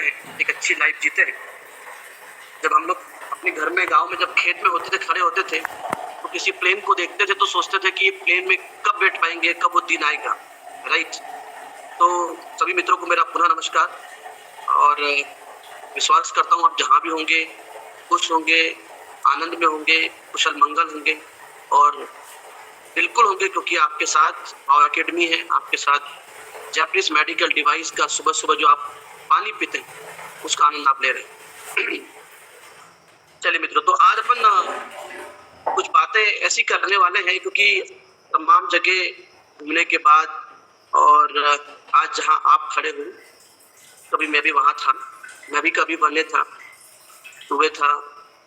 हैं, एक अच्छी लाइफ जीते हैं। जब हम लोग अपने घर में गांव में जब खेत में होते थे, खड़े होते थे, तो किसी प्लेन को देखते थे तो सोचते थे कि ये प्लेन में कब बैठ पाएंगे, कब वो दिन आएगा, राइट। तो सभी मित्रों को मेरा पुनः नमस्कार और विश्वास करता हूँ आप जहाँ भी होंगे खुश होंगे, आनंद में होंगे, कुशल मंगल होंगे और बिल्कुल होंगे, क्योंकि आपके साथ पावर एकेडमी है, आपके साथ जैपनीज मेडिकल डिवाइस का सुबह सुबह जो आप पानी पीते हैं उसका आनंद आप ले रहे हैं। चलिए मित्रों, तो आज अपन कुछ बातें ऐसी करने वाले हैं क्योंकि तमाम जगह घूमने के बाद और आज जहां आप खड़े हो, कभी मैं भी वहां था, मैं भी कभी बने था, सुबह था,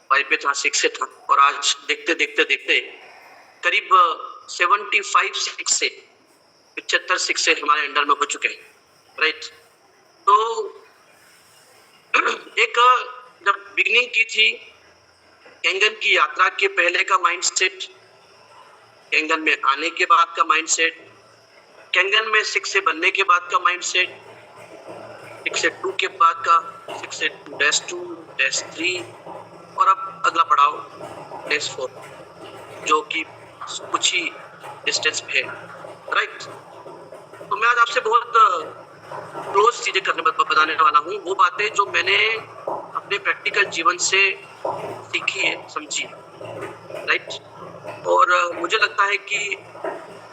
5 पे था, 6 से था, और आज देखते देखते देखते करीब 75 सिक्स से हमारे अंडर में हो चुके हैं, राइट। तो एक जब बिगनिंग की थी कैंगन की यात्रा के पहले का माइंडसेट, कैंगन में आने के बाद का माइंडसेट, कैंगन में 6 से बनने के बाद का माइंडसेट, 6 से 2 के बाद का, 6 से 2-2-3 और अब अगला पड़ाव -4 जो कि कुछ ही डिस्टेंस पे है, राइट। तो मैं आज आपसे बहुत क्लोज चीजें बताने वाला हूँ, वो बातें जो मैंने अपने प्रैक्टिकल जीवन से सीखी है, समझी, राइट। और मुझे लगता है कि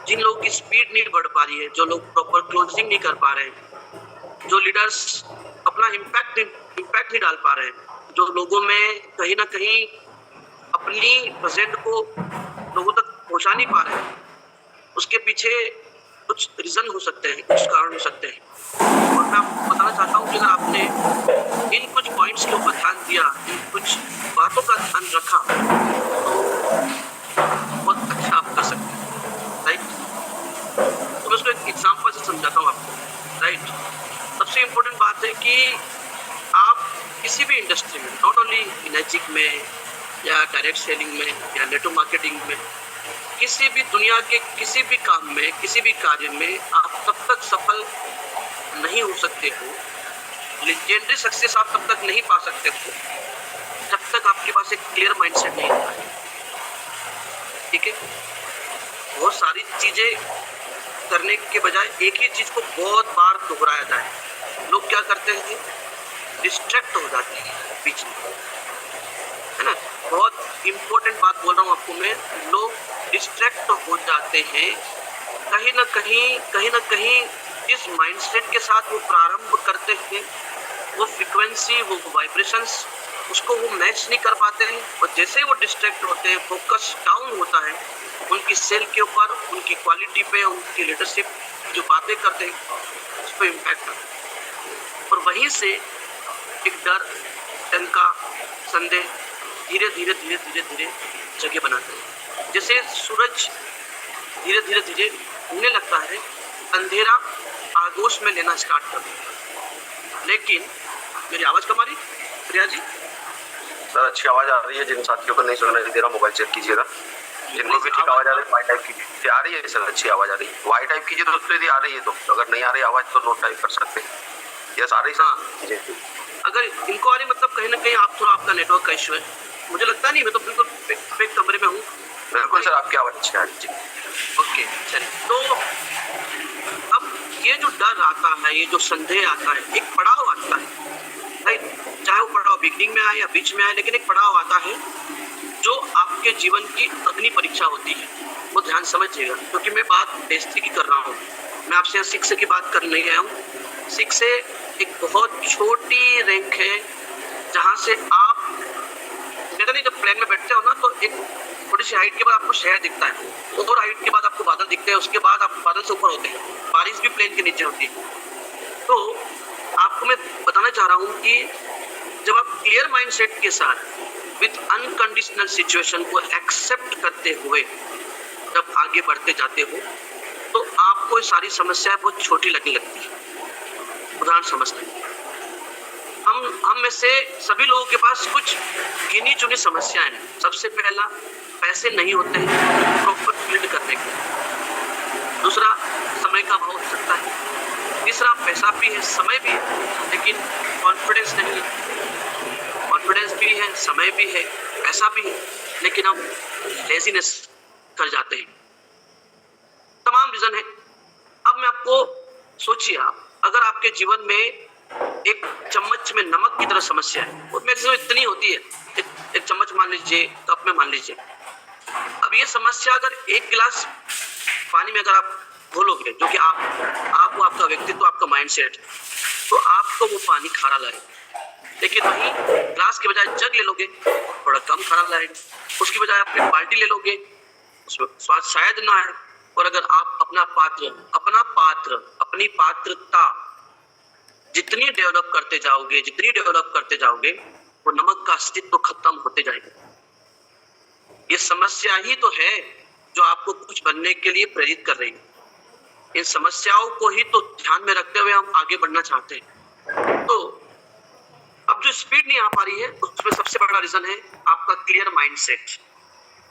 जिन लोगों की स्पीड नहीं बढ़ पा रही है, जो लोग प्रॉपर क्लोजिंग नहीं कर पा रहे हैं, जो लीडर्स अपना इम्पैक्ट नहीं डाल पा रहे हैं, जो लोगों में कहीं ना कहीं अपनी प्रेजेंट को लोगों तक पहुंचा नहीं पा रहे हैं, उसके पीछे कुछ रीजन हो सकते हैं, कुछ कारण हो सकते हैं। और मैं आपको बताना चाहता हूँ कि अगर आपने इन कुछ पॉइंट्स के ऊपर ध्यान दिया, इन कुछ बातों का ध्यान रखा, तो बहुत अच्छा आप कर सकते हैं, राइट। तो मैं उसको एक एग्जाम्पल से समझाता हूँ आपको, राइट। सबसे इम्पोर्टेंट बात है कि आप किसी भी इंडस्ट्री में, नॉट ओनली इनर्जिक में या डायरेक्ट सेलिंग में या नेटवर्क मार्केटिंग में, किसी भी दुनिया के किसी भी काम में, किसी भी कार्य में आप तब तक सफल नहीं हो सकते हो, लेजेंडरी सक्सेस आप तब तक नहीं पा सकते हो जब तक आपके पास एक क्लियर माइंडसेट नहीं होता है, ठीक है। बहुत सारी चीजें करने के बजाय एक ही चीज को बहुत बार दोहराया जाए, लोग क्या करते हैं, डिस्ट्रैक्ट हो जाते हैं बीच में, है ना। बहुत इंपॉर्टेंट बात बोल रहा हूँ आपको मैं, लोग डिस्ट्रैक्ट हो जाते हैं कहीं ना कहीं जिस माइंडसेट के साथ वो प्रारंभ करते हैं, वो फ्रीक्वेंसी, वो वाइब्रेशंस, उसको वो मैच नहीं कर पाते हैं, और जैसे वो डिस्ट्रैक्ट होते हैं, फोकस डाउन होता है उनकी सेल के ऊपर, उनकी क्वालिटी पे, उनकी लीडरशिप जो बातें करते हैं उस पर इम्पैक्ट करते हैं, और वहीं से एक डर, शंका, संदेह धीरे धीरे जगह बनाते हैं। जैसे सूरज धीरे धीरे उगने लगता है, अंधेरा आगोश में लेना स्टार्ट कर देता है। लेकिन मेरी आवाज कम आ रही, प्रिया जी? सर अच्छी आवाज आ रही है, जिन साथियों को नहीं सुनाई दे रहा मोबाइल चेक कीजिएगा, जिनको भी ठीक आवाज आ रही है वाई टाइप कीजिए। आ रही है सर, अच्छी आवाज आ रही है, वाई टाइप कीजिए तो उस पर आ रही है, तो अगर नहीं आ रही आवाज तो नोट टाइप कर सकते हैं। यस आ रही सर। अगर इनको आ रही मतलब कहीं ना कहीं आप थोड़ा आपका नेटवर्क का इशू है, मुझे लगता नहीं, मैं तो बिल्कुल पेक कमरे में हूँ। बिल्कुल सर, आपकी आवाज अच्छी आ रही है। ओके चलिए, तो अब ये जो डर आता है, ये जो संदेह आता है, एक पड़ाव आता है, राइट। चाहे वो पड़ाव बिगनिंग में आए या बीच में आए, लेकिन एक पड़ाव आता है जो आपके जीवन की अग्नि परीक्षा होती है, वो ध्यान समझिएगा, क्योंकि मैं बात बेइज्जती की कर रहा हूँ। मैं आपसे यहाँ 6 की बात कर नहीं गया हूँ। 6 से एक बहुत छोटी रैंक है जहाँ से आप कहते नहीं, जब प्लेन में बैठते हो ना, तो एक थोड़ी सी हाइट के बाद आपको शहर दिखता है, और हाइट के बाद आपको बादल दिखते हैं, उसके बाद आप बादल से ऊपर होते हैं, बारिश भी प्लेन के नीचे होती है। तो आपको मैं बताना चाह रहा हूँ कि जब आप क्लियर माइंडसेट के साथ विद अनकंडीशनल सिचुएशन को एक्सेप्ट करते हुए जब आगे बढ़ते जाते हो, तो आपको सारी समस्याएं बहुत छोटी लगने लगती है। उदाहरण समझते, हम में से सभी लोगों के पास कुछ गिनी चुनी समस्याएं हैं। सबसे पहला, पैसे नहीं होते हैं प्रॉपर फील्ड करने के। दूसरा, समय का अभाव हो सकता है। तीसरा पैसा भी है, समय भी है, लेकिन कॉन्फिडेंस नहीं है। कॉन्फिडेंस भी है, समय भी है, पैसा भी है, लेकिन हम लेजीनेस कर जाते हैं। तमाम रीजन है। अब मैं आपको सोचिए, आप अगर आपके जीवन में एक चम्मच में नमक की तरह समस्या है, वो मैक्सिमम इतनी होती है, एक चम्मच मान लीजिए, कप में मान लीजिए। अब ये समस्या अगर एक गिलास पानी में अगर आप घोलोगे, जो कि आप आपका व्यक्तित्व, आपका माइंडसेट, तो आपको वो पानी खारा लगेगा। लेकिन वहीं ग्लास के बजाय जग ले लोगे, थोड़ा कम खारा लगेगा। उसकी बजाय आप एक बाल्टी ले लोगे, उसमें स्वाद शायद ना आए। और अगर आप अपना पात्र, अपनी पात्रता जितनी डेवलप करते जाओगे, वो नमक का अस्तित्व खत्म होते जाएगा। ये समस्या ही तो है जो आपको कुछ बनने के लिए प्रेरित कर रही है। इन समस्याओं को ही तो ध्यान में रखते हुए हम आगे बढ़ना चाहते हैं। तो अब जो स्पीड नहीं आ पा रही है, उसमें सबसे बड़ा रीजन है आपका क्लियर माइंडसेट।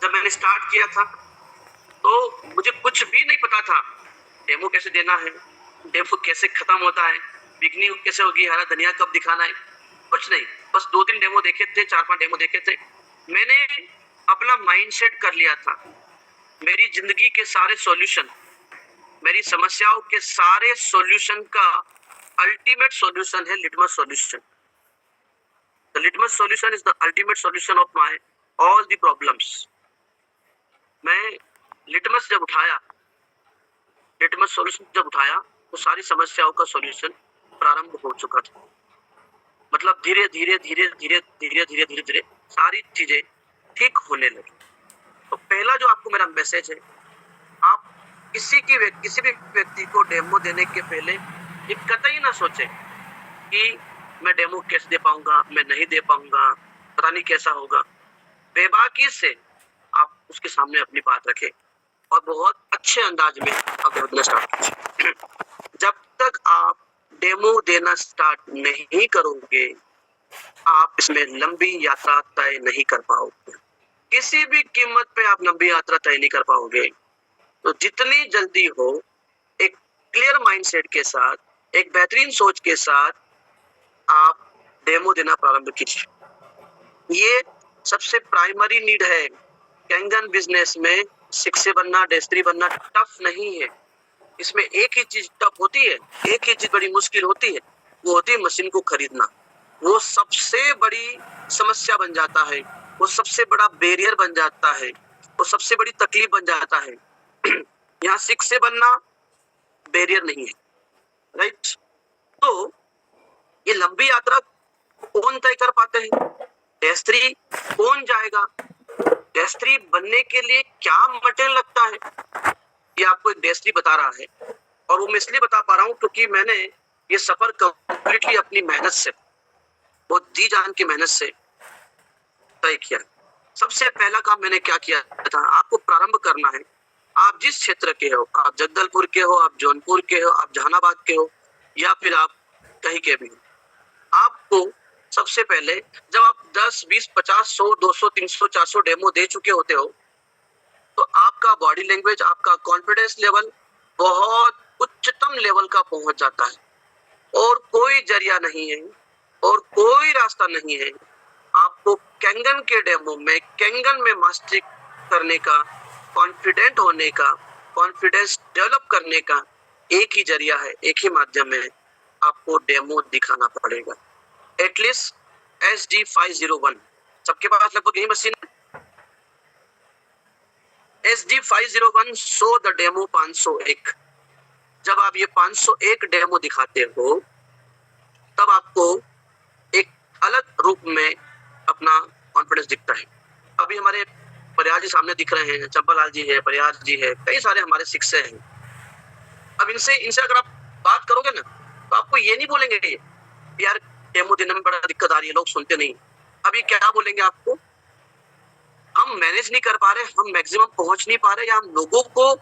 जब मैंने स्टार्ट किया था तो मुझे कुछ भी नहीं पता था, डेमो कैसे देना है, डेमो कैसे खत्म होता है, बिकनी कैसे होगी, हरा धनिया कब दिखाना है, कुछ नहीं। बस 2-3 डेमो देखे थे, 4-5 डेमो देखे थे। मैंने अपना माइंडसेट कर लिया था, मेरी जिंदगी के सारे सॉल्यूशन, मेरी समस्याओं के सारे सॉल्यूशन का अल्टीमेट सॉल्यूशन है litmus solution. The litmus solution is the ultimate solution of my all the problems. मैं लिटमस सॉल्यूशन जब उठाया तो सारी समस्याओं का सॉल्यूशन प्रारंभ हो चुका था। मतलब धीरे धीरे सारी चीजें ठीक होने लगी। तो पहला जो आपको मेरा मैसेज है, आप किसी भी व्यक्ति को डेमो देने के पहले ये कतई ना सोचें कि मैं डेमो कैसे दे पाऊंगा, मैं नहीं दे पाऊंगा, पता नहीं कैसा होगा। बेबाकी से आप उसके सामने अपनी बात रखें और बहुत अच्छे अंदाज में आप बोलना स्टार्ट कीजिए। जब तक आप डेमो देना स्टार्ट नहीं करोगे, आप इसमें लंबी यात्रा तय नहीं कर पाओगे। किसी भी कीमत पे आप लंबी यात्रा तय नहीं कर पाओगे। तो जितनी जल्दी हो, एक क्लियर माइंडसेट के साथ, एक बेहतरीन सोच के साथ आप डेमो देना प्रारंभ कीजिए। ये सबसे प्राइमरी नीड है। कैंगन बिजनेस में 6 बनना, डेस्ट्री बनना टफ नहीं है। इसमें एक ही चीज टफ होती है, एक ही चीज बड़ी मुश्किल होती है, वो होती है मशीन को खरीदना। वो सबसे बड़ी समस्या बन जाता है, वो सबसे बड़ा बैरियर बन जाता है, वो सबसे बड़ी तकलीफ बन जाता है। यहाँ 6 से बनना बैरियर नहीं है, राइट? तो ये लंबी यात्रा कौन तय कर पाते हैं? डेस्ट्री कौन जाएगा? डेस्ट्री बनने के लिए क्या मटेरियल लगता है, ये आपको एक डेस्ट्री बता रहा है। और वो मैं इसलिए बता पा रहा हूँ क्योंकि मैंने ये सफर कंप्लीटली अपनी मेहनत से, बहुत जी जान की मेहनत से तय किया। सबसे पहला काम मैंने क्या किया था, आपको प्रारंभ करना है। आप जिस क्षेत्र के हो, आप जगदलपुर के हो, आप जौनपुर के हो, आप जहानाबाद के हो, या फिर आप कहीं के भी हो, आपको सबसे पहले जब आप 10, 20, 50, 100, 200, 300, 400 डेमो दे चुके होते हो, तो आपका बॉडी लैंग्वेज, आपका कॉन्फिडेंस लेवल बहुत उच्चतम लेवल का पहुंच जाता है। और कोई जरिया नहीं है और कोई रास्ता नहीं है आपको कैंगन के डेमो में, कैंगन में मास्टरी करने का, कॉन्फिडेंट होने का, कॉन्फिडेंस डेवलप करने का एक ही जरिया है, एक ही माध्यम है, आपको डेमो दिखाना पड़ेगा। एटलीस्ट SD501 सबके पास लगभग यही मशीन है। SD501 show the demo 501। जब आप ये 501 डेमो दिखाते हो, तब आपको एक अलग रूप में अपना कॉन्फिडेंस दिखता है। अभी हमारे परियार जी सामने दिख रहे हैं, चंपालाल जी है, परियार जी है, कई सारे हमारे शिक्षक हैं। अब इनसे अगर आप बात करोगे ना, तो आपको ये नहीं बोलेंगे यार डेमो देने में बड़ा दिक्कत आ रही है, लोग सुनते नहीं। अभी क्या बोलेंगे आपको, हम मैनेज नहीं कर पा रहे, हम मैक्सिमम पहुंच नहीं पा रहे, या हम लोगों को,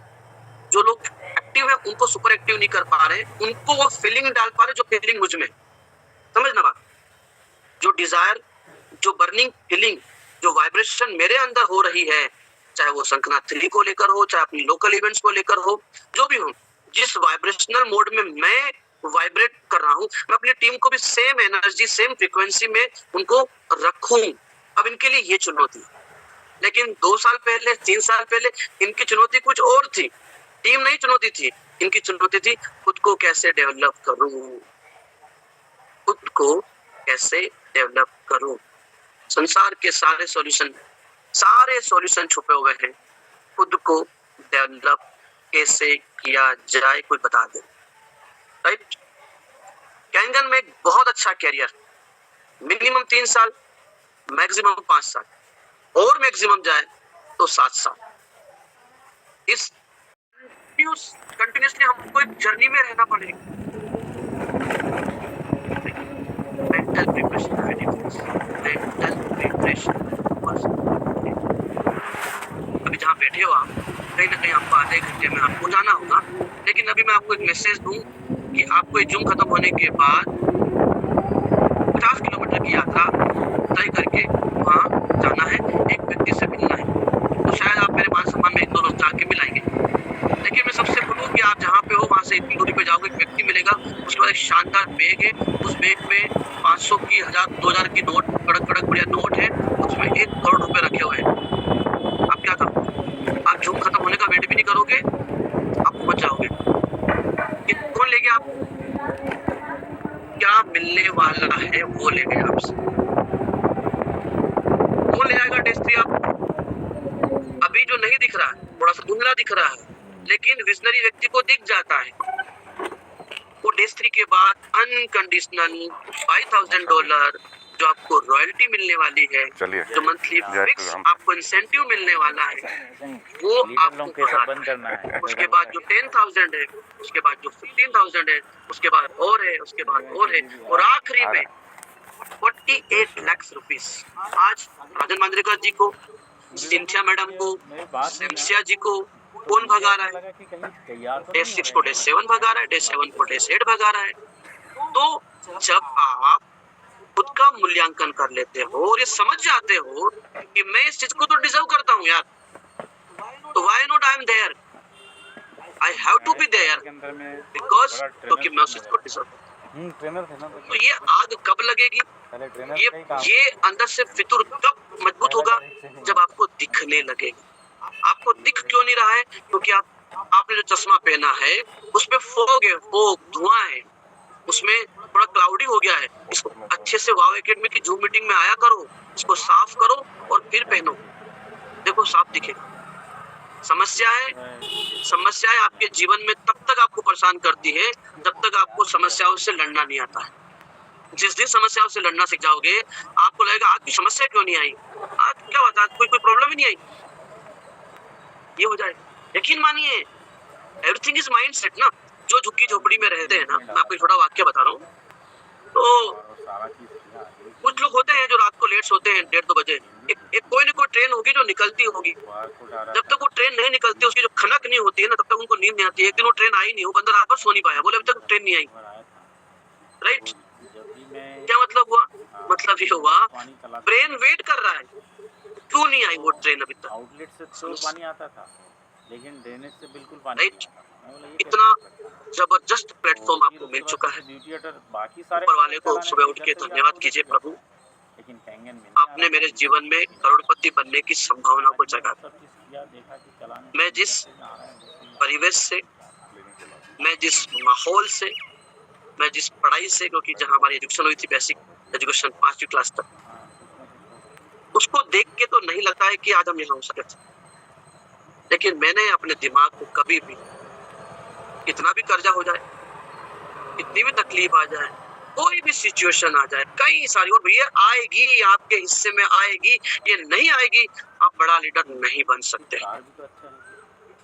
जो लोग एक्टिव है उनको सुपर एक्टिव नहीं कर पा रहे, उनको वो फीलिंग डाल पा रहे जो फीलिंग मुझ में। समझना बात, जो डिजायर, जो बर्निंग फीलिंग, जो वाइब्रेशन मेरे अंदर हो रही है, चाहे वो शंखनाथ 3 को लेकर हो, चाहे अपनी लोकल इवेंट्स को लेकर हो, जो भी हो, जिस वाइब्रेशनल मोड में मैं वाइब्रेट कर रहा हूँ, मैं अपनी टीम को भी सेम एनर्जी सेम फ्रीक्वेंसी में उनको रखूं। अब इनके लिए ये चुनौती, लेकिन 2 साल पहले 3 साल पहले इनकी चुनौती कुछ और थी। टीम नहीं चुनौती थी, इनकी चुनौती थी खुद को कैसे डेवलप करूं, खुद को कैसे डेवलप करूं। संसार के सारे सॉल्यूशन छुपे हुए हैं, खुद को डेवलप कैसे किया जाए कोई बता दे। राइट, कैंगन में एक बहुत अच्छा कैरियर, मिनिमम 3 साल, मैक्सिमम 5 साल, और मैक्सिमम जाए तो 7 साल। इस कंटिन्यूसली हमको एक जर्नी में रहना पड़ेगा। मेंटल प्रिपरेशन, अभी जहाँ बैठे हो आप, कहीं ना कहीं आपको आधे घंटे में आपको जाना होगा, लेकिन अभी मैं आपको एक मैसेज दूं कि आपको ये जूम खत्म होने के बाद 50 किलोमीटर की यात्रा तय करके वहाँ जाना है, एक व्यक्ति से मिलना है। तो शायद आप मेरे मान सम्मान में 1-2 लोग जाके मिलाएंगे, लेकिन मैं सबसे बोलूँ कि आप जहाँ पे हो वहाँ से इतनी दूरी पे जाओगे, एक व्यक्ति मिलेगा, उसके बाद एक शानदार बैग है, उस बैग में 500 की 1000 2000 की नोट, कड़क कड़क बढ़िया नोट है, उसमें 1 करोड़ रुपए रखे हुए हैं। आप क्या करोगे? आप जूम खत्म होने का वेट भी नहीं करोगे, आप पहुंच जाओगे। कौन ले गया आपको? क्या मिलने वाला है वो ले गया आपसे। कौन ले जाएगा डेस्टिनी आपको? अभी जो नहीं दिख रहा है, थोड़ा सा धुंधला दिख रहा है, लेकिन विजनरी व्यक्ति को दिख जाता है। वो डेस्टिनी के बाद अनकंडीशनल $5000 जो आपको रॉयल्टी मिलने वाली है, जो मंथली फिक्स आपको इंसेंटिव मिलने वाला है, वो आपको बंद करना है। उसके बाद जो 10,000 है, उसके बाद जो 15,000 है, उसके बाद और है, उसके बाद और है, और आखिरी में 48 लाख रुपीस। आज राजन मांजरेकर जी को, सिंथिया मैडम को, सिंथिया जी को कौन भगा रहा है? डे 6 को डे 7 भगा रहा है, डे 7 को डे 8 भगा रहा है। तो जब आप खुद का मूल्यांकन कर लेते हो और ये समझ जाते हो कि मैं इस चीज को तो डिजर्व करता हूँ यार, तो why not I am there, I have to be there, because क्योंकि मैं उस चीज को डिजर्व करता हूँ। तो ये आग कब लगेगी, ये अंदर से फितूर कब मजबूत होगा, जब आपको दिखने लगेगा। आपको दिख क्यों नहीं रहा है? क्योंकि आपने जो चश्मा पहना है उस पे फॉग है, फॉग धुआं है, उसमें थोड़ा क्लाउडी हो गया है। इसको अच्छे से वाव एकेडमी की जूम मीटिंग में आया करो, इसको साफ करो और फिर पहनो, देखो साफ दिखेगा। समस्याएं आपके जीवन में तब तक आपको परेशान करती है जब तक आपको समस्याओं से लड़ना नहीं आता है। जिस दिन समस्याओं से लड़ना सीख जाओगे, आपको लगेगा आज की समस्या क्यों नहीं आई, आज क्या बात, आज कोई प्रॉब्लम ही नहीं आई, ये हो जाए। यकीन मानिए, एवरीथिंग इज माइंडसेट ना। जो झुग्गी झोपड़ी में रहते हैं ना, मैं आपको छोटा वाक्य बता रहा हूँ, तो कुछ लोग होते हैं जो रात को लेट सोते हैं 1:30-2 बजे। एक कोई ना कोई ट्रेन होगी जो निकलती होगी, जब तक वो ट्रेन नहीं निकलती, उसकी जो खनक नहीं होती है ना, तब तक उनको नींद नहीं आती है। एक दिन वो ट्रेन आई नहीं, वो बंदा रात भर सो नहीं पाया, बोले अभी तक ट्रेन नहीं आई। राइट, क्या मतलब हुआ? मतलब ये हुआ ब्रेन वेट कर रहा है, क्यों नहीं आई वो ट्रेन अभी तक। आउटलेट से तो पानी आता था, लेकिन ड्रेनेज से बिल्कुल पानी राइट, इतना जबरदस्त प्लेटफॉर्म आपको मिल चुका है। ऊपर वाले को सुबह उठ के धन्यवाद कीजिए, प्रभु आपने मेरे जीवन में करोड़पति बनने की संभावना को जगा। मैं जिस परिवेश से, मैं जिस माहौल से, मैं जिस पढ़ाई से, क्योंकि जहाँ हमारी एजुकेशन हुई थी, बेसिक एजुकेशन 5वीं क्लास तक, उसको देख के तो नहीं लगता है कि आज हम यहाँ हो सकते थे। लेकिन मैंने अपने दिमाग को कभी भी, कितना भी कर्जा हो जाए, कितनी भी तकलीफ आ जाए, कोई भी सिचुएशन आ जाए, कई सारी, और भैया आएगी, आपके हिस्से में आएगी, ये नहीं आएगी, आप बड़ा लीडर नहीं बन सकते।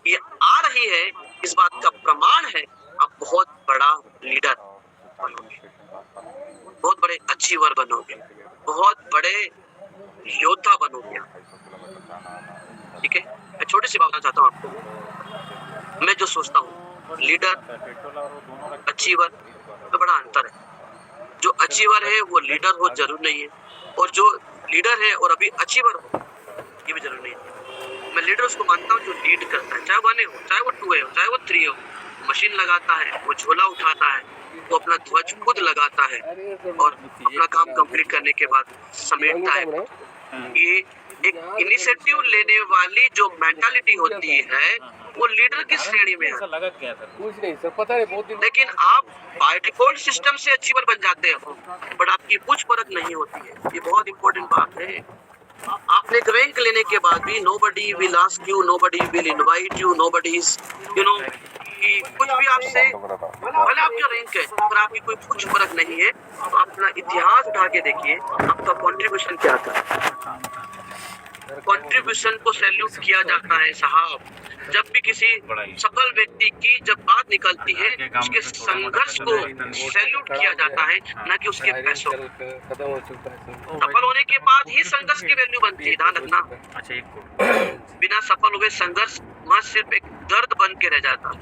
ये आ रही है, इस बात का प्रमाण है, आप बहुत बड़ा लीडर बनोगे, बहुत बड़े अचीवर बनोगे, बहुत बड़े योद्धा बनोगे। ठीक है, मैं छोटी सी बात चाहता हूँ आपको। मैं जो सोचता हूँ, लीडर अचीवर में बड़ा अंतर है। जो अचीवर है वो लीडर हो जरूर नहीं है, और जो लीडर है और अभी अचीवर हो ये भी जरूर नहीं है। मैं लीडर उसको मानता हूँ जो लीड करता है, चाहे 1 हो, चाहे वो 2 हो, चाहे वो 3 हो, मशीन लगाता है, वो झोला उठाता है, वो अपना ध्वज खुद लगाता है और अपना काम कंप्लीट करने के बाद समेटता है। ये एक इनिशिएटिव लेने वाली जो मेंटालिटी होती है वो लीडर की श्रेणी में है। ऐसा लगा क्या था? कुछ नहीं सर, पता नहीं बहुत दिन लेकिन आप बाय डिफॉल्ट सिस्टम से अचीवर बन जाते हो, बट आपकी कुछ परख नहीं होती है। ये बहुत इंपॉर्टेंट बात है। आपने एक रैंक लेने के बाद भी nobody will ask you, nobody will invite you, nobody is, कि कुछ भी आपसे, भले आपका रैंक है पर आपकी कोई कुछ फर्क नहीं है। तो अपना इतिहास उठा के देखिए, आपका कंट्रीब्यूशन क्या था। कंट्रीब्यूशन को सैल्यूट किया जाता है साहब। जब भी किसी सफल व्यक्ति की जब बात निकलती है, उसके संघर्ष को सैल्यूट किया जाता है, न कि उसके पैसों। खत्म हो चुका है सर। सफल होने के बाद ही संघर्ष की वैल्यू बनती है, ध्यान रखना। अच्छा, एक कोड बिना सफल हुए संघर्ष महज सिर्फ एक दर्द बन के रह जाता है।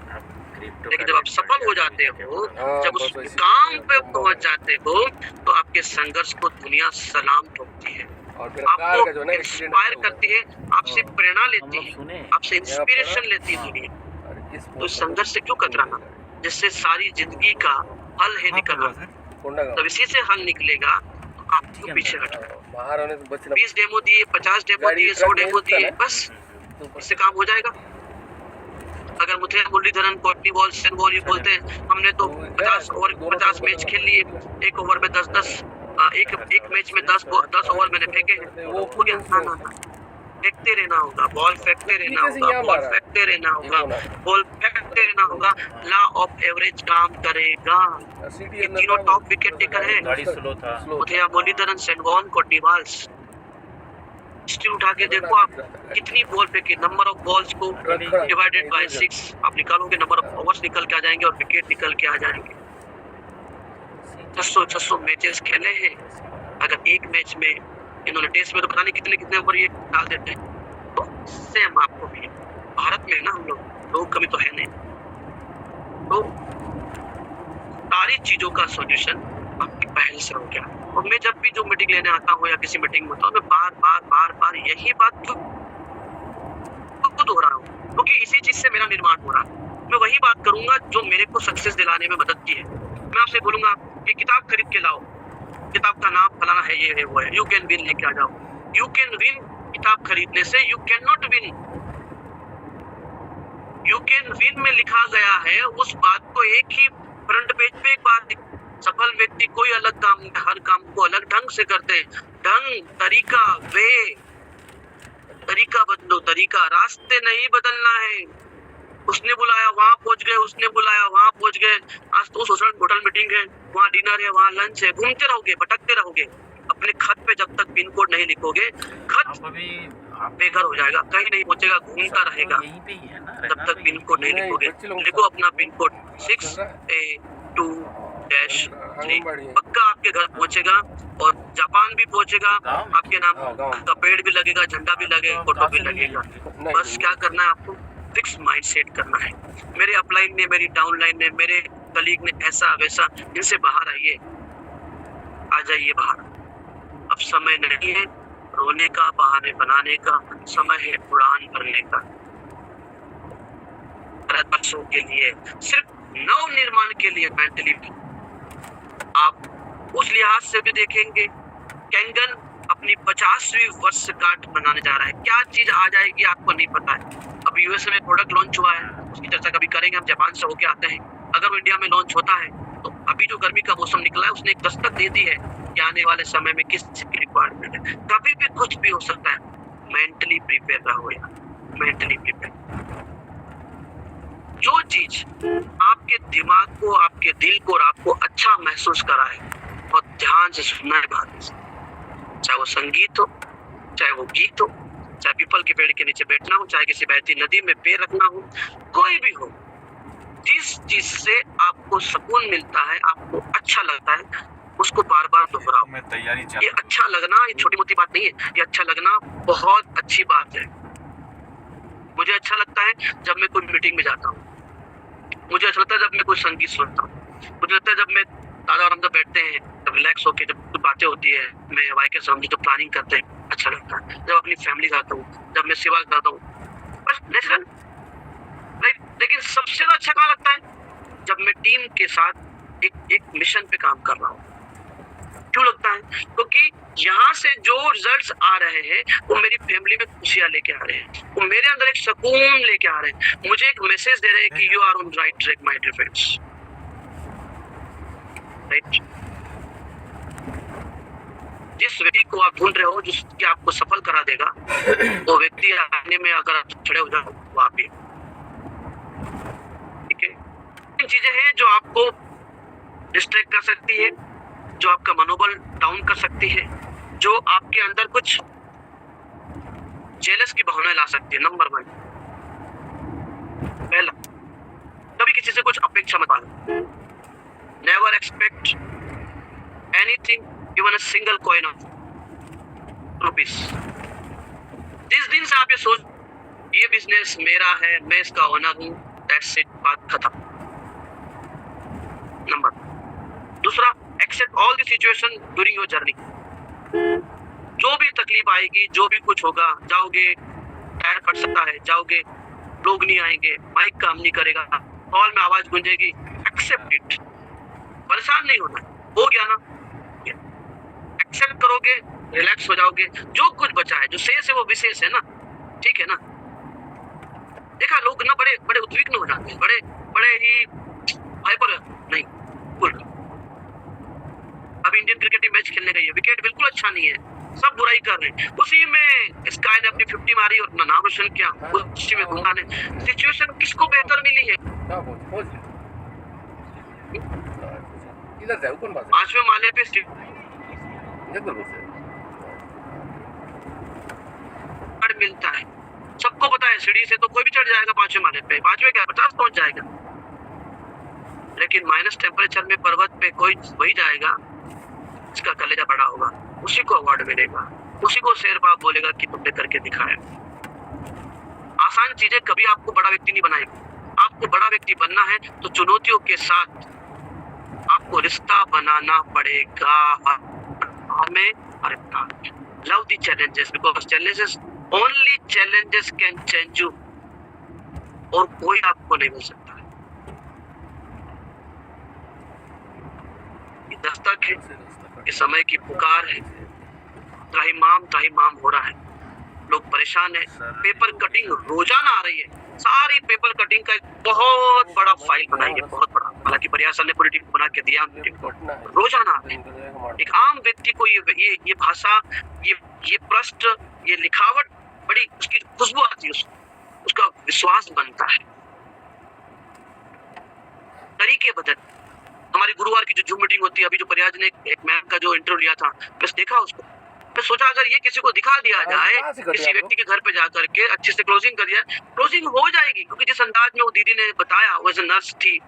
लेकिन जब आप सफल हो जाते हो, जब उस काम पे पहुंच जाते हो, तो आपके संघर्ष को दुनिया सलाम ठोकती है, आपको इंस्पायर करती है, आपसे प्रेरणा लेती है, आपसे इंस्पिरेशन लेती है दुनिया। तो इस संघर्ष से क्यों कतराना, जिससे सारी जिंदगी का हल है निकलना। तब इसी से हल निकलेगा, आपको पीछे हटना। बाहर होने से बचना। 20 डेमो दिए, 50 डेमो दिए, 100 डेमो दिए, बस इससे काम हो जाएगा। अगर मुझे मुरलीधरन कोटनी बॉल सेन बॉल ये बोलते हैं, हमने तो 50 ओवर 50 मैच खेल लिए, एक ओवर में 10-10, एक मैच में 10 ओवर मैंने फेंके हैं, वो हो गया। ना फेंकते रहना होगा, बॉल फेंकते रहना होगा, बॉल फेंकते रहना होगा, बॉल फेंकते रहना होगा। लॉ ऑफ एवरेज काम करेगा। ये तीनों टॉप विकेट टेकर है। गाड़ी स्लो था। मुझे मुरलीधरन, सेनवॉन, कोटनी बॉल्स हिस्ट्री उठा के देखो, आप कितनी बॉल फेंके, नंबर ऑफ बॉल्स को डिवाइडेड बाय 6 आप निकालोगे, नंबर ऑफ ओवर्स निकल के आ जाएंगे और विकेट निकल के आ जाएंगे। 600 मैचेस खेले हैं। अगर एक मैच में इन्होंने टेस्ट में तो पता नहीं कितने ओवर ये डाल देते हैं। तो सेम आपको भी भारत में ना, हम लोग कमी तो है नहीं। तो सारी चीजों का सॉल्यूशन आपकी पहल से हो गया। और मैं जब भी जो मीटिंग लेने आता हूँ या किसी मीटिंग में होता हूँ, मैं बार यही बात क्यों दोहरा रहा हूँ, क्योंकि इसी चीज से मेरा निर्माण हो रहा है। मैं वही बात करूंगा जो मेरे को सक्सेस दिलाने में मदद की है। मैं आपसे बोलूंगा कि किताब खरीद के लाओ, किताब का नाम फलाना है, ये है वो है, यू कैन विन लेके आ जाओ। यू कैन विन किताब खरीदने से you can not win. You can win में लिखा गया है उस बात को एक ही फ्रंट पेज पे एक बात, सफल व्यक्ति कोई अलग काम नहीं, हर काम को अलग ढंग से करते हैं। ढंग, तरीका, वे, तरीका बदलो, तरीका, रास्ते नहीं बदलना है। उसने बुलाया वहां पहुंच गए, उसने बुलाया वहां पहुंच गए। आज तो होटल मीटिंग है, वहाँ डिनर है, वहाँ लंच है, घूमते रहोगे, भटकते रहोगे। अपने खत पे जब तक पिन कोड नहीं लिखोगे, खत बेघर हो जाएगा, कहीं नहीं पहुंचेगा, घूमता रहेगा। जब तक पिन कोड नहीं लिखोगे, लिखो अपना पिन कोड 6A2-3, पक्का आपके घर पहुंचेगा और जापान भी पहुंचेगा। आपके नाम का पेड़ भी लगेगा, झंडा भी लगेगा, फोटो भी लगेगा। बस क्या करना है आपको, फिक्स माइंड सेट करना है। मेरे अपलाइन ने, मेरी डाउनलाइन ने, मेरे कलीग ने ऐसा वैसा, इनसे बाहर आइए, आ जाइए बाहर। अब समय नहीं है रोने का, बहाने बनाने का, समय है उड़ान भरने का। बच्चों के लिए, सिर्फ नव निर्माण के लिए मेंटली आप उस लिहाज से भी देखेंगे। कैंगन अपनी 50वीं वर्षगांठ मनाने जा रहा है। क्या चीज आ जाएगी आपको नहीं पता है। अब यूएसए में प्रोडक्ट लॉन्च हुआ है, उसकी चर्चा कभी करेंगे। हम जापान से होके आते हैं। अगर वो इंडिया में लॉन्च होता है तो अभी जो गर्मी का मौसम निकला है उसने एक दस्तक दे दी है कि आने वाले समय में किस चीज की रिक्वायरमेंट है। कभी भी कुछ भी हो सकता है। मेंटली प्रिपेयर रहो यार, मेंटली प्रिपेयर। जो चीज आपके दिमाग को, आपके दिल को और आपको अच्छा महसूस कराए, और ध्यान से सुनना है बात। चाहे वो संगीत हो, चाहे वो गीत हो, चाहे पीपल के पेड़ के नीचे बैठना हो, चाहे किसी बहती नदी में पैर रखना हो, कोई भी हो, जिस चीज से आपको सुकून मिलता है, आपको अच्छा लगता है, उसको बार बार दोहराओ। ये अच्छा लगना, ये छोटी मोटी बात नहीं है। ये अच्छा लगना बहुत अच्छी बात है। मुझे अच्छा लगता है जब मैं कोई मीटिंग में जाता हूँ, मुझे अच्छा लगता है जब मैं कोई संगीत सुनता हूँ, मुझे लगता है जब मैं दादा और हम जब बैठते हैं, जब रिलैक्स होके जब कुछ बातें होती है, मैं वाई के सामने जो प्लानिंग करते हैं, अच्छा लगता है। जब अपनी फैमिली जाता हूँ, जब मैं सेवा करता हूँ, बस नेचुरल। लेकिन सबसे अच्छा कहाँ लगता है, जब मैं टीम के साथ एक मिशन पे काम कर रहा हूँ। क्यों लगता है? क्योंकि यहाँ से जो रिजल्ट्स आ रहे हैं वो मेरी फैमिली में खुशियां लेके आ रहे हैं, वो मेरे अंदर एक सुकून लेके आ रहे हैं, मुझे एक मैसेज दे रहे हैं कि you are on right track my dear friends. Right, जिस व्यक्ति को आप ढूंढ रहे हो, जिसके आपको सफल करा देगा, वो व्यक्ति आने में अगर आप खड़े हो जाओ वो आप ही। ठीक है, इन चीजें हैं जो आपको डिस्ट्रैक्ट कर सकती है, जो आपका मनोबल डाउन कर सकती है, जो आपके अंदर कुछ जेलस की भावना ला सकती है। नंबर 1, पहला, कभी किसी से कुछ अपेक्षा मत पालो। Never expect anything, even a single coin of rupees. जिस दिन से आप ये सोच ये बिजनेस मेरा है, मैं इसका ओनर हूं, दैट्स इट, बात खत्म। Number 2, except all the situation during your journey. जो भी तकलीफ आएगी, जो भी कुछ होगा, जाओगे टायर फट सकता है, जाओगे लोग नहीं आएंगे, माइक काम नहीं करेगा, हॉल में आवाज गूंजेगी, एक्सेप्ट इट। परेशान नहीं होना, हो गया ना, एक्सेप्ट करोगे, रिलैक्स हो जाओगे। जो कुछ बचा है, जो शेष है वो विशेष है ना, ठीक है ना। देखा लोग ना बड़े बड़े उद्विग्न हो जाते हैं, बड़े बड़े ही हाइपर, नहीं कूल। अब इंडियन क्रिकेट टीम मैच खेलने गई है, विकेट बिल्कुल अच्छा नहीं है, सब बुराई कर रहे हैं, उसी में स्काई ने अपनी 50 मारी और अपना नाम रोशन किया, उसी में घुमा ने। सिचुएशन किसको बेहतर मिली है? इधर जाओ, कौन बात है? 5वें माले पे मिलता है, सबको पता है, सीढ़ी से तो कोई भी चढ़ जाएगा 5वें माले पे, 5वें क्या 50 पहुंच जाएगा, लेकिन माइनस टेम्परेचर में पर्वत पे कोई वही जाएगा जिसका कलेजा बड़ा होगा, उसी को अवार्ड मिलेगा, उसी को शेरबाब बोलेगा कि तुमने करके दिखाया। आसान चीजें कभी आपको बड़ा व्यक्ति नहीं बनाएगी। आपको बड़ा व्यक्ति बनना है तो चुनौतियों के साथ आपको रिश्ता बनाना पड़ेगा। हमें love the challenges, because challenges, only challenges can change you, और कोई आपको नहीं मिल सकता है। ये दस्तक है, ये समय की पुकार है, त्राहिमाम हो रहा है, लोग परेशान है। पेपर कटिंग रोजाना आ रही है, सारी पेपर कटिंग का एक बहुत बड़ा फाइल बनाएंगे, बहुत बड़ा। हालांकि प्रयासन ने पूरी टीम बना के दिया, रोजाना आ रही है। एक आम व्यक्ति को ये भाषा, ये प्रश्न, ये लिखावट, बड़ी उसकी खुशबू आती है, उसका विश्वास बनता है, तरीके बदल। हमारी गुरुवार की जो जूम मीटिंग होती है, अभी जो प्रयाज ने एक मैम का जो इंटरव्यू लिया था, बस देखा उसको, मैं सोचा अगर ये किसी को दिखा दिया जाए, किसी व्यक्ति के घर पे जाकर के अच्छे से क्लोजिंग कर दिया, क्लोजिंग हो जाएगी। क्योंकि जिस अंदाज में वो दीदी ने बताया, वो एज नर्स थी,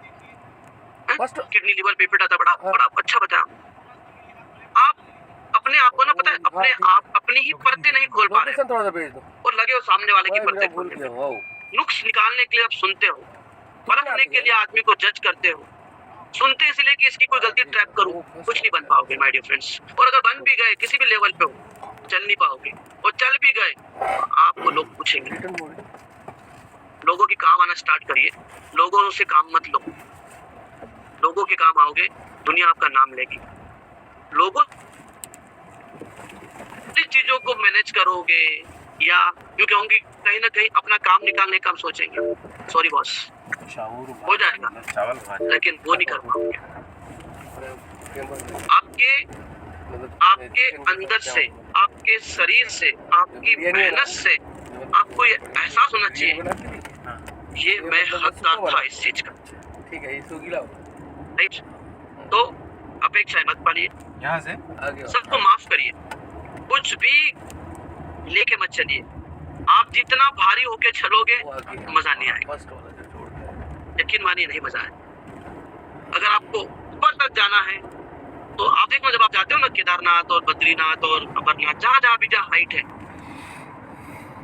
किडनी लिवर पे फिटा था, बड़ा अच्छा बताया। आप अपने आप को ना, पता है, अपने आप अपनी ही परतें नहीं खोल पा रहे और लगे हो सामने वाले की परतें खोलने में। नुक्स निकालने के लिए आप सुनते हो, परखने के लिए आदमी को जज करते हो, सुनते इसलिए कि इसकी कोई गलती ट्रैप करूं, कुछ नहीं बन पाओगे माय डियर फ्रेंड्स। और अगर बन भी गए किसी भी लेवल पे हो, चल नहीं पाओगे, और चल भी गए आपको लोग पूछेंगे। लोगों की काम आना स्टार्ट करिए, लोगों से काम मत लो, लोगों के काम आओगे, दुनिया आपका नाम लेगी। लोगों चीजों को मैनेज करोगे या यूं कहूंगी कहीं ना कहीं अपना काम निकालने का हम सोचेंगे, सॉरी बॉस, हो जाएगा, लेकिन वो नहीं कर पाओगे। आपके अंदर से, आपके शरीर से, आपकी मेहनत से आपको ये एहसास होना चाहिए, ये मैं हकदार था इस चीज का, ठीक है, इसको गिलाओ, राइट। तो अपेक्षाएं मत पालिए, यहाँ से सबको माफ करिए, कुछ भी लेके मत चलिए। आप जितना भारी होके चलोगे मजा नहीं आएगा, यकीन मानिए नहीं मजा है। अगर आपको ऊपर तक जाना है तो आप देखो, जब आप जाते हो ना केदारनाथ और बद्रीनाथ और अमरनाथ, जहाँ भी जहाँ हाइट है,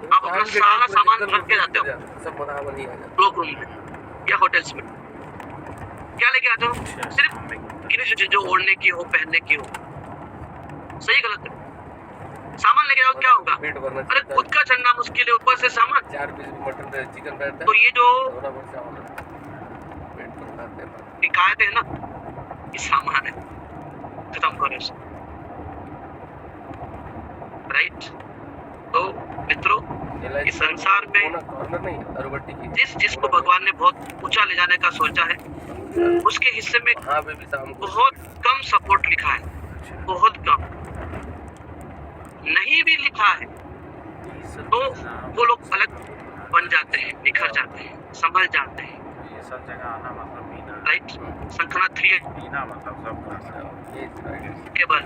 आप अपना सारा सामान रख के जाते हो क्लोक रूम में या होटल्स में। क्या लेके आते हो? सिर्फ किन्हीं चीजें जो ओढ़ने की हो, पहनने की हो। सही गलत है? सामान लेके जाओ, क्या होगा? अरे खुद का चलना मुश्किल है, ऊपर से सामान। 4 पीस मटन चिकन बैठता है, तो ये जो शिकायत है ना, ये सामान है, खत्म करो इसे। राइट? तो मित्रों, इस संसार में कॉर्नर नहीं अरबट्टी की जिसको भगवान ने बहुत ऊंचा ले जाने का सोचा है, उसके हिस्से में वहाँ पे भी शाम को बहुत कम सपोर्ट लिखा है, बहुत कम। नहीं भी लिखा है तो वो लोग अलग बन जाते हैं, निखर जाते हैं, संभल जाते हैं। ये सब जगह आना मतलब पीना, राइट? संखना 3 पीना मतलब सब करना। केवल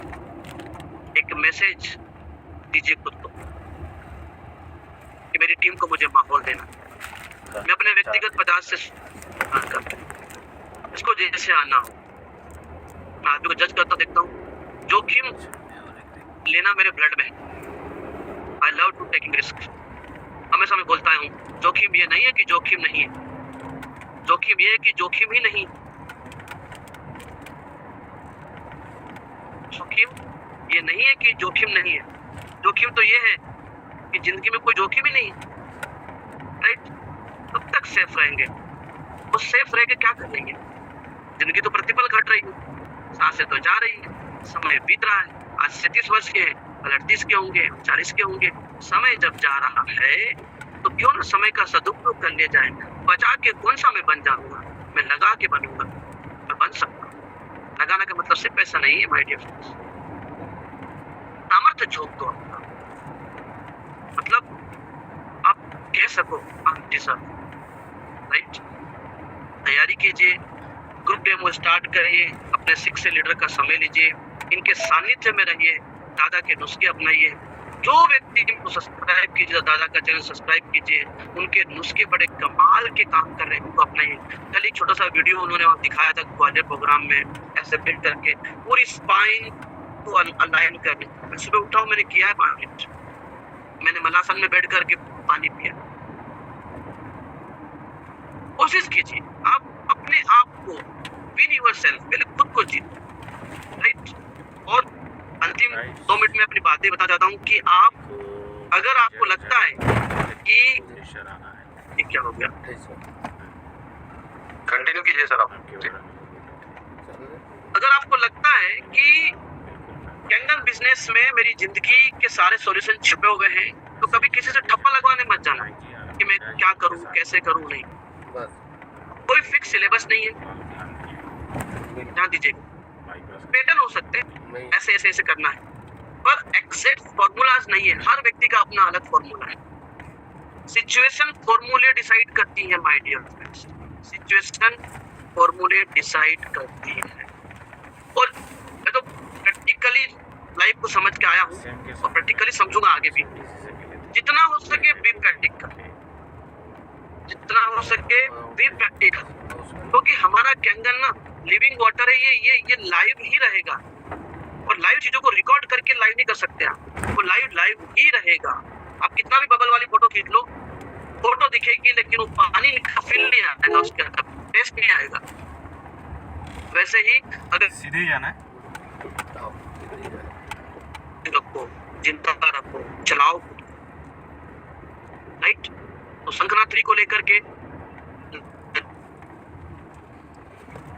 एक मैसेज दीजिए खुद को कि मेरी टीम को मुझे माहौल देना। मैं अपने व्यक्तिगत पदार्थ से इसको जैसे आना हो, मैं आदमी को जज करता देखता हूँ। जोखिम लेना मेरे ब्लड में है। I love to taking risk. हमेशा मैं बोलता हूँ, जोखिम ये नहीं है कि जोखिम नहीं है, जोखिम ये है कि जोखिम ही नहीं। जोखिम ये नहीं है कि जोखिम नहीं है, जोखिम तो ये है कि जिंदगी में कोई जोखिम ही नहीं है। राइट? तब तक सेफ रहेंगे। वो सेफ रह के क्या कर लेंगे? जिंदगी तो प्रतिपल घट रही है, सांसें तो जा रही है, समय बीत रहा है। आज 37 वर्ष के हैं, कल 38 के होंगे, 40 के होंगे। समय जब जा रहा है तो क्यों ना समय का सदुपयोग कर लिया जाए। बचा के कौन सा मैं बन जाऊंगा? मैं लगा के बनूंगा, मैं बन सकता हूँ। लगाना का मतलब सिर्फ पैसा नहीं है माय डियर फ्रेंड्स, सामर्थ्य झोंक दो अपना। मतलब आप कह सको आप डिजर्व। राइट? तैयारी कीजिए, ग्रुप डेमो स्टार्ट करिए, अपने शिक्षक लीडर का समय लीजिए, इनके सानिध्य में रहिए, दादा के नुस्खे अपनाइए। जो व्यक्ति इनको सब्सक्राइब कीजिए, दादा का चैनल सब्सक्राइब कीजिए, उनके नुस्खे बड़े कमाल के काम कर रहे हैं, उनको अपनाइए। कल एक छोटा सा वीडियो उन्होंने वहाँ दिखाया था ग्वालियर प्रोग्राम में, ऐसे बिल्ड करके पूरी स्पाइन को अलाइन करने। मैं सुबह उठा हूँ, मैंने किया है 5 मिनट, मैंने मलासन में बैठ करके पानी पिया। कोशिश कीजिए, आप अपने आप को विन योरसेल्फ, पहले खुद को जीतो। राइट? और अंतिम 2 मिनट में अपनी बातें बता जाता हूँ कि आप अगर आपको लगता है कि ये क्या हो गया, कंटिन्यू कीजिए सर आप। अगर आपको लगता है कि कैंगन बिजनेस में मेरी जिंदगी के सारे सॉल्यूशन छिपे हुए हैं, तो कभी किसी से ठप्पा लगवाने मत जाना कि मैं क्या करूं, कैसे करूं। नहीं, कोई फिक्स सिलेबस नहीं है, ध्यान दीजिएगा। पैटर्न हो सकते हैं, ऐसे ऐसे ऐसे करना है, पर एग्जैक्ट फॉर्मूलाज नहीं है। हर व्यक्ति का अपना अलग फॉर्मूला है। सिचुएशन फॉर्मूले डिसाइड करती है माय डियर फ्रेंड्स, सिचुएशन फॉर्मूले डिसाइड करती है। और मैं तो प्रैक्टिकली लाइफ को समझ के आया हूँ और प्रैक्टिकली समझूंगा आगे भी। जितना हो सके बी प्रैक्टिकल, जितना हो सके बी प्रैक्टिकल, क्योंकि हमारा कैंगन ना लिविंग वाटर है। ये लाइव ही रहेगा, और लाइव चीजों को रिकॉर्ड करके लाइव नहीं कर सकते आप, वो लाइव ही रहेगा। आप कितना भी बबल वाली फोटो खींच लो, फोटो दिखेगी लेकिन वो पानी का फील नहीं आएगा, उसके अंदर टेस्ट नहीं आएगा। वैसे ही अगर सीधे जाना है, रखो, जिंदा रखो, चलाओ। राइट? तो संखना 3 को लेकर के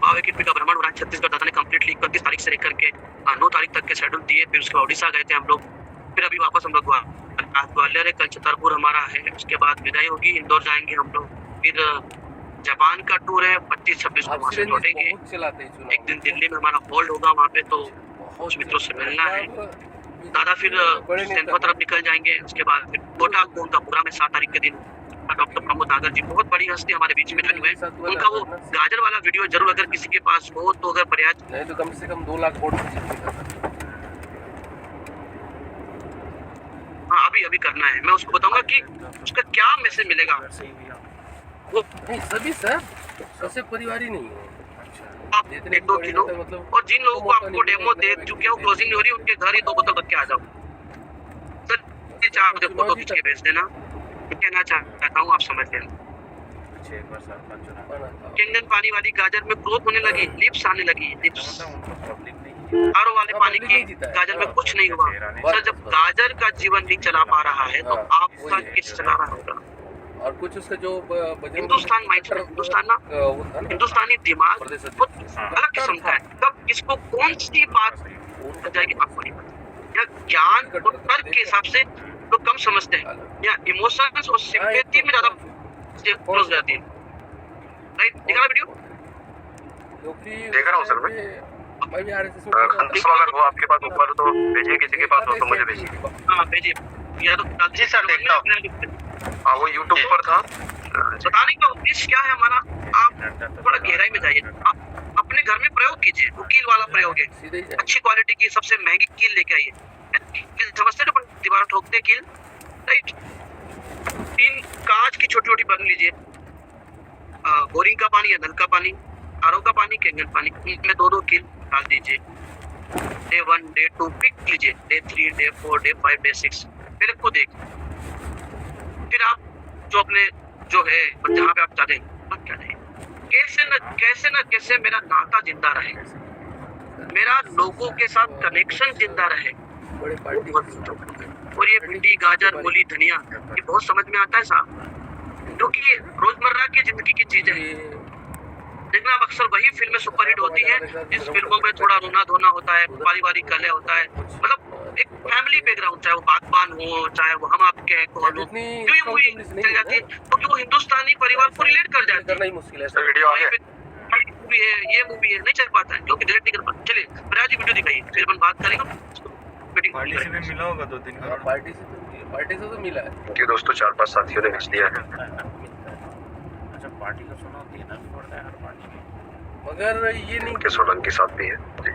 पावे किट का भ्रमण हो रहा है छत्तीसगढ़। दादा ने कंप्लीटली 31 तारीख से लेकर के 9 तारीख तक के शेड्यूल दिए। फिर उसके बाद उड़ीसा गए थे हम लोग, फिर अभी वापस हम लोग ग्वालियर है, कल छतरपुर हमारा है, उसके बाद विदाई होगी, इंदौर जाएंगे हम लोग। फिर जापान का टूर है, 25-26 को वहाँ से लौटेंगे। एक दिन दिल्ली में हमारा होल्ड होगा, वहाँ पे तो कुछ मित्रों से मिलना है। दादा फिर सेंधवा तरफ निकल जाएंगे, उसके बाद फिर कोटा गोंदापुरा में 7 तारीख के दिन डॉक्टर प्रमोद नागर जी, बहुत बड़ी हस्ती हमारे बीच में जो हुए, उनका वो गाजर वाला वीडियो जरूर अगर किसी के पास हो तो, अगर प्रयास नहीं तो कम से कम 2 लाख वोट। हाँ अभी करना है। मैं उसको बताऊंगा कि उसका क्या मैसेज मिलेगा। वो नहीं सभी सर सबसे परिवारी नहीं है। आप 1-2 किलो, और जिन लोगों को आपको डेमो दे चुके हो, क्लोजिंग नहीं हो रही, उनके घर ही 2 बोतल रख के आ जाओ सर। 4 बजे फोटो खींच के भेज देना। कहना चाहता हूँ आप समझ लेना। कैंगन पानी वाली गाजर में ग्रोथ होने लगी, लिप्स आने लगी, लिप्स। आरओ वाले पानी की गाजर में कुछ नहीं हुआ। सर जब गाजर का जीवन नहीं चला पा रहा है तो आपका किस चला रहा होगा? और कुछ उसका जो हिंदुस्तान माइंडसेट, हिंदुस्तान ना, वो था ना, हिंदुस्तानी दिमाग प्रदेश बहुत अध्यक्ष। अलग किस्म का है। कब किसको कौन सी बात हो जाएगी आपको नहीं पता। या ज्ञान और तर्क के हिसाब से तो कम समझते हैं, या इमोशंस और सिंपैथी में ज्यादा क्लोज जाती है। राइट, दिखा रहा वीडियो? क्योंकि देख रहा हूँ सर मैं। मैं भी आरएसएस खंतीब अगर हो आपके पास ऊपर तो भेजिए, किसी के पास हो तो मुझे भेजिए। हाँ भेजिए, या तो जी सर, देखता हूँ। हाँ वो यूट्यूब पर था। बताने का उद्देश्य क्या है हमारा, आप थोड़ा गहराई में जाइए, आप अपने घर में प्रयोग कीजिए। वो कील वाला प्रयोग है, सीधे ही अच्छी क्वालिटी की सबसे महंगी कील लेके आइए। कील समझते ना, दीवार ठोकते कील, राइट। 3 कांच की छोटी छोटी बर्तन लीजिए, बोरिंग का पानी या नल का पानी, आरओ का पानी, कैंगन पानी, इनमें 2-2 कील डाल दीजिए। डे 1 डे 2 पिक लीजिए, डे 3 डे 4 डे 5 डे 6 पहले खुद देख, फिर आप जो अपने जो है जहाँ पे आप चाहते हैं आप क्या रहे, कैसे न कैसे मेरा नाता जिंदा रहे, मेरा लोगों के साथ कनेक्शन जिंदा रहे। बड़े पार्टी और ये भिंडी, गाजर, मूली, धनिया, ये बहुत समझ में आता है साहब, क्योंकि रोजमर्रा की जिंदगी की चीजें हैं। लेकिन अब अक्सर वही फिल्में सुपरहिट होती हैं जिस फिल्मों में थोड़ा रोना धोना होता है, पारिवारिक कलह होता है, मतलब एक फैमिली बैकग्राउंड, चाहे वो बागबान हो, चाहे वो हम आपके हैं कौन हो, क्यों ये मूवी चल जाती है क्योंकि वो हिंदुस्तानी परिवार को रिलेट कर जाती करना ही मुश्किल है है। सर। वीडियो आ गया। मूवी है, ये मूवी है, नहीं चल पाता है क्योंकि रिलेट नहीं कर पाता। चलिए प्रयाज जी वीडियो दिखाइए, फिर अपन बात करेंगे। पार्टी से भी मिला होगा 2-3 हाँ, करोड़। पार्टी से तो मिला है। कि दोस्तों 4-5 साथियों ने भेज दिया है। अच्छा, पार्टी का सुना देना भी पड़ता है हर पार्टी में। मगर ये नहीं के सोलंकी साथ भी है जी।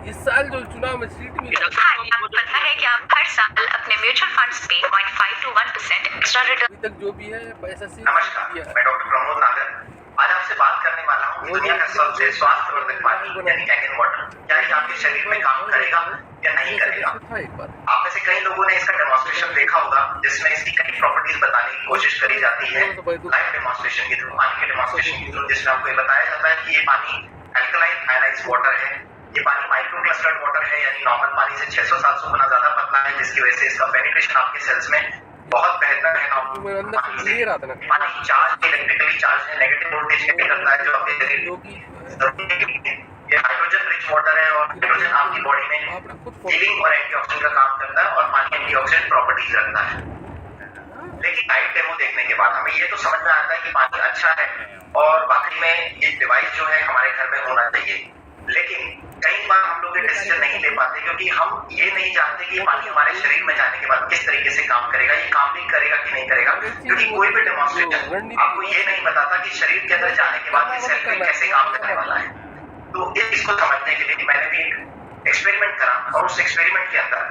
इस साल जो चुनाव में सीट मिला, आपको पता है कि आप हर साल अपने म्यूचुअल फंड्स पे 0.5 to 1% एक्स्ट्रा रिटर्न अभी तक जो भी है पैसा से नमस्कार, दिया है। मैं डॉक्टर प्रमोद नागर आज आपसे बात करने वाला हूँ कि दुनिया का सबसे स्वास्थ्यवर्धक पानी यानी कैंगन वाटर क्या ये आपके शरीर में काम करेगा या नहीं करेगा। था एक बार आप में से कई लोगों ने इसका डेमोन्स्ट्रेशन देखा होगा जिसमें इसकी कई प्रॉपर्टीज बताने की कोशिश करी जाती है लाइव डेमोन्स्ट्रेशन के थ्रू, पानी के डेमोन्स्ट्रेशन के थ्रू, जिसमें आपको ये बताया जाता है कि ये पानी अल्कलाइन आयनाइज्ड वाटर है, ये पानी माइक्रो क्लस्टर्ड वाटर है, यानी नॉर्मल पानी से 600-700 गुना ज्यादा पतला है, जिसकी वजह से इसका पेनिट्रेशन आपके सेल्स में बहुत बेहतर है। मेरे अंदर से क्लियर आता ना पानी चार्ज इलेक्ट्रिकली चार्ज है, नेगेटिव वोल्टेज कैरी करता है जो आपके शरीर जो कि ये हाइड्रोजन रिच वाटर है और हाइड्रोजन आपकी बॉडी में आपने खुद हीलिंग और एंटीऑक्सीडेंट का काम करता है और पानी एंटीऑक्सीडेंट प्रॉपर्टीज रखता है। लेकिन लाइव डेमो देखने के बाद हमें ये तो समझ में आता है कि पानी अच्छा है और वाकई में ये डिवाइस जो है हमारे घर में होना चाहिए। लेकिन कई बार हम लोग ये डिसीजन नहीं ले पाते क्योंकि हम ये नहीं जानते कि पानी हमारे शरीर में जाने के बाद किस तरीके से काम करेगा, ये काम भी करेगा कि नहीं करेगा, क्योंकि कोई भी डेमोन्स्ट्रेशन आपको ये नहीं बताता कि शरीर के अंदर जाने के बाद ये सेल में कैसे काम करने वाला है। तो इसको समझने के लिए मैंने भी एक एक्सपेरिमेंट करा और उस एक्सपेरिमेंट के अंदर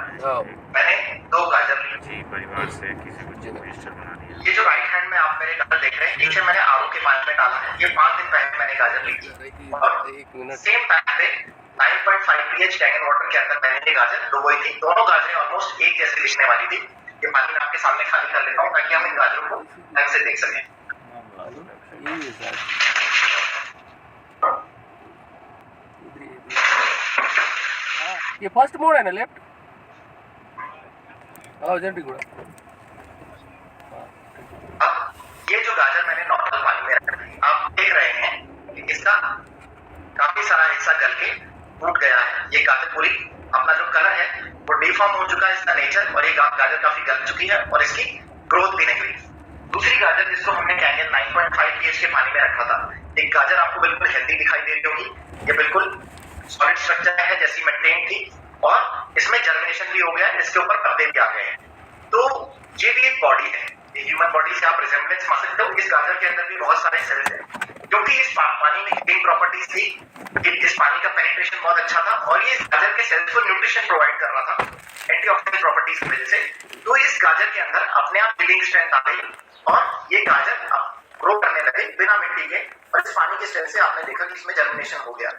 मैंने 2 गाजर ली। जी, परिवार से किसी को रजिस्टर बना दिया। ये जो राइट हैंड में आप मेरे गाजर देख रहे हैं, नीचे मैंने आरओ के पानी में डाला है। ये 5 दिन पहले मैंने गाजर ली थी और सेम टाइम पे 9.5 pH कैंगन वाटर के अंदर मैंने ये गाजर डुबोई थी। दोनों गाजरें ऑलमोस्ट एक जैसे दिखने वाली थी। ये पानी मैं आपके सामने खाली कर लेता हूँ ताकि हम इन गाजरों को ढंग से देख सकें। ये फर्स्ट मोड है ना लेफ्ट? हाँ जेंटी गुड़ा। अब ये जो गाजर मैंने नॉर्मल पानी में रखा है, आप देख रहे हैं कि इसका काफी सारा हिस्सा गल के टूट गया है। ये गाजर पूरी अपना जो कलर है वो डिफॉर्म हो चुका है इसका नेचर, और ये गाजर काफी गल चुकी है और इसकी ग्रोथ भी नहीं हुई। दूसरी गाजर जिसको हमने कैंगन 9.5 pH के पानी में रखा था, एक गाजर आपको बिल्कुल हेल्दी दिखाई दे रही होगी। ये बिल्कुल सॉलिड स्ट्रक्चर है जैसी मेंटेन थी और इसमें जर्मिनेशन भी हो गया है, इसके ऊपर पत्ते भी आ गए हैं। तो ये भी एक बॉडी है, ये ह्यूमन बॉडी से आप रिजेम्बलेंस मान सकते हो। इस गाजर के अंदर भी बहुत सारे सेल्स हैं क्योंकि इस पानी में हीलिंग प्रॉपर्टीज थी, इस पानी का पेनिट्रेशन बहुत अच्छा था और ये गाजर के सेल्स को न्यूट्रिशन प्रोवाइड कर रहा था एंटीऑक्सीडेंट प्रॉपर्टीज की वजह से। तो इस गाजर के अंदर अपने आप हीलिंग स्ट्रेंथ आ गई और ये गाजर ग्रो करने लगे बिना मिट्टी के, और इस पानी के स्ट्रेंथ से आपने देखा कि इसमें जर्मिनेशन हो गया।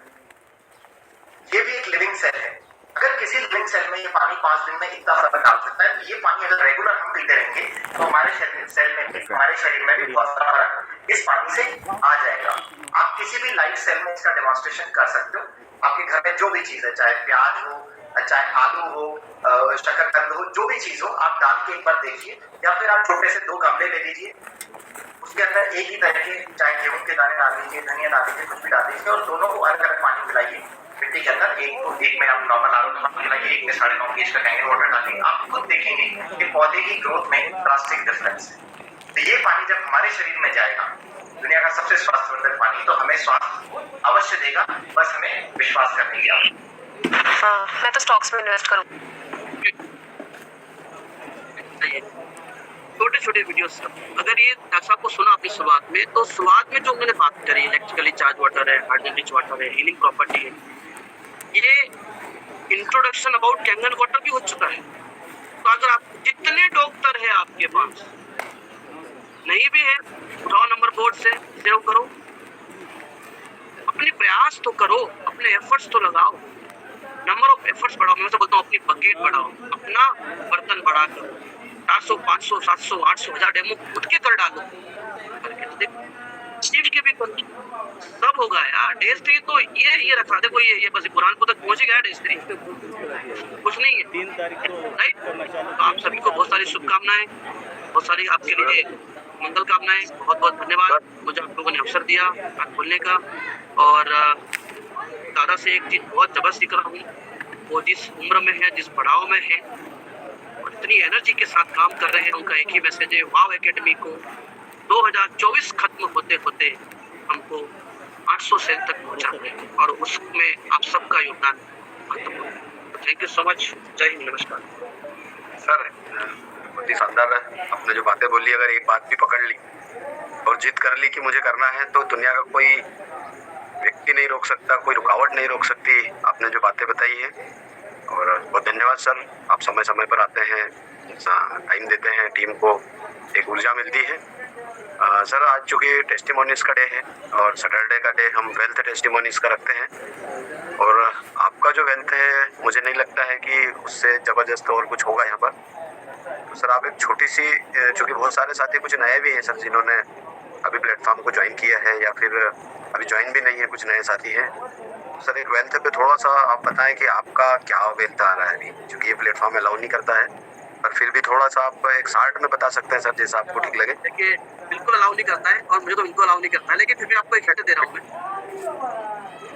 ये भी एक लिविंग सेल है। अगर किसी लिविंग सेल में ये पानी 5 दिन में इतना फर्क डाल सकता है, तो ये पानी अगर रेगुलर हम पीते रहेंगे तो हमारे सेल में भी, हमारे शरीर में भी बहुत सारा फर्क इस पानी से आ जाएगा। आप किसी भी लाइव सेल में इसका डेमोन्स्ट्रेशन कर सकते हो। आपके घर में जो भी चीज है, चाहे प्याज हो, चाहे आलू हो, शकरकंद हो, जो भी चीज हो आप डाल के एक बार देखिए, या फिर आप छोटे से 2 गमले ले लीजिए, उसके अंदर एक ही तरह के चाहे गेहूं के दाने डाल दीजिए, धनिया डाल दीजिए, कुछ भी डाल दीजिए और दोनों को अलग अलग पानी मिलाइए मिट्टी के अंदर। एक में आप नॉर्मल आलू का पानी मिलाइए, एक में 9.5 kg का कैंगन वाटर डालिए। आप खुद देखेंगे कि पौधे की ग्रोथ में ड्रास्टिक डिफरेंस है। तो ये पानी जब हमारे शरीर में जाएगा, दुनिया का सबसे स्वास्थ्यवर्धक पानी, तो हमें स्वास्थ्य अवश्य देगा, बस हमें विश्वास करने की आवश्यकता है। हाँ, मैं तो स्टॉक्स में इन्वेस्ट करूँ। छोटे छोटे वीडियोस, अगर ये ऐसा आपको सुना आपने शुरुआत में, तो शुरुआत में जो मैंने बात करी इलेक्ट्रिकली चार्ज वाटर है, हाइड्रोजन रिच वाटर है, हीलिंग प्रॉपर्टी है, ये इंट्रोडक्शन अबाउट कैंगन वाटर भी हो चुका है। तो अगर आप जितने डॉक्टर है आपके पास नहीं भी है, उठाओ नंबर बोर्ड से, सेव करो, अपने प्रयास तो करो, अपने एफर्ट्स तो लगाओ, नंबर ऑफ एफर्ट्स बढ़ाओ। मैं तो बोलता हूँ अपनी बकेट बढ़ाओ, अपना बर्तन बढ़ा करो, 400, 500, 700, 800, 1000 डेमो खुद के कर डालो, शिव के भी कर, सब होगा यार। डेस्ट्री तो ये रखा, देखो ये बस कुरान को तक पहुंच गया डेस्ट्री, कुछ नहीं है, 3 तारीख को राइट। तो आप सभी को बहुत सारी शुभकामनाएं, बहुत सारी आपके लिए मंगल कामनाएं, बहुत बहुत धन्यवाद मुझे आप लोगों ने अवसर दिया बात बोलने का। और दादा से एक चीज बहुत जबरदस्त सीख रहा हूँ, वो जिस उम्र में है, जिस पड़ाव में है और इतनी एनर्जी के साथ काम कर रहे हैं, उनका एक ही मैसेज है, वाव एकेडमी को 2024 खत्म होते होते हमको 800 सेल तक पहुंचाना है और उसमें आप सबका योगदान महत्वपूर्ण है। थैंक यू सो मच, जय हिंद, नमस्कार। सर बहुत ही शानदार है, आपने जो बातें बोली, अगर एक बात भी पकड़ ली और जिद कर ली कि मुझे करना है, तो दुनिया का कोई व्यक्ति नहीं रोक सकता, कोई रुकावट नहीं रोक सकती। आपने जो बातें बताई है, और बहुत धन्यवाद सर, आप समय समय पर आते हैं, टाइम देते हैं, टीम को एक ऊर्जा मिलती है। सर आज चूँकि टेस्टिमोनीज का डे है और सैटरडे का डे हम वेल्थ टेस्टिमोनीज का रखते हैं, और आपका जो वेल्थ है मुझे नहीं लगता है कि उससे ज़बरदस्त और कुछ होगा यहाँ पर। तो सर आप एक छोटी सी, चूँकि बहुत सारे साथी कुछ नए भी हैं सर, जिन्होंने अभी प्लेटफॉर्म को ज्वाइन किया है या फिर अभी ज्वाइन भी नहीं है, कुछ नए साथी हैं। तो सर एक वेल्थ पे थोड़ा सा आप बताएं कि आपका क्या वेल्थ आ रहा है अभी, क्योंकि ये प्लेटफॉर्म अलाउ नहीं करता है, पर फिर भी थोड़ा सा आप एक शार्ट में बता सकते हैं सर, जैसा आपको ठीक लगे। देखिए बिल्कुल अलाउ नहीं करता है और मुझे तो बिल्कुल अलाउ नहीं करता है, लेकिन फिर भी आपको एक हिंट दे रहा हूँ मैं।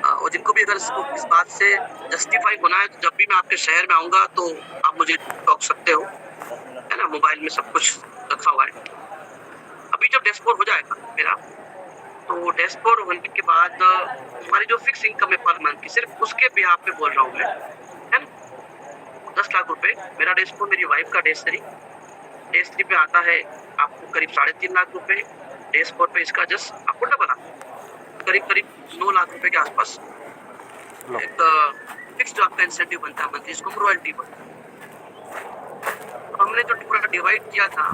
और जिनको भी अगर इस बात से जस्टिफाई होना है, तो जब भी मैं आपके शहर में आऊँगा तो आप मुझे टॉक सकते हो, है ना, मोबाइल में सब कुछ रखा हुआ है। अभी जब डैशबोर्ड हो जाएगा मेरा, तो डैशबोर्ड होने के बाद हमारी जो फिक्स इनकम है पर मंथ की, सिर्फ उसके बिहाफ पे बोल रहा हूँ मैं, है ना, 10 लाख रुपए मेरा डैशबोर्ड, मेरी वाइफ का डैशबोर्ड पे आता है आपको करीब 3.5 लाख रुपए। डैशबोर्ड पे इसका जस्ट आपको डबल करीब 9 लाख रुपए के आसपास एक फिक्स जो आपका इंसेंटिव बनता है मंथली, इसको रॉयल्टी बनता है। तो हमने जो पूरा डिवाइड किया था